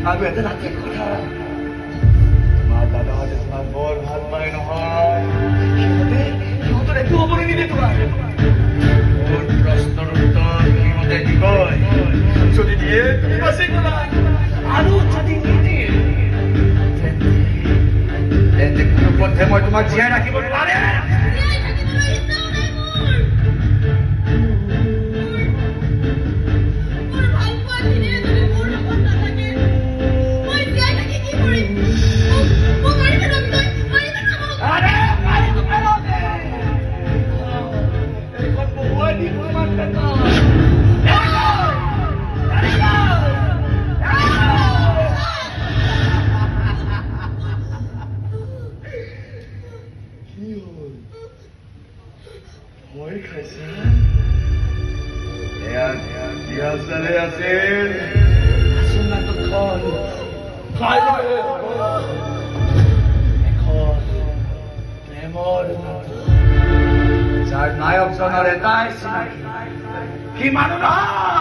আমি এটা ৰাতে কথা তোমাৰ দাদা হচ্ছে তোমাৰ বৰ ভাল পায় নহয় সিহঁতৰ একো হ'বলৈ নিদিয়ে তোমাক মোৰ প্ৰশ্নৰ উত্তৰ সিহঁতে দিবই যদি দিয়ে বাচি গ'লা আৰু যদি নিদিয়ে তেন্তে কোনো পথে মই তোমাক জীয়াই ৰাখিব নোৱাৰে যাৰ নায়কজনৰ এটাই চিনাকি সি মানুহ নহয়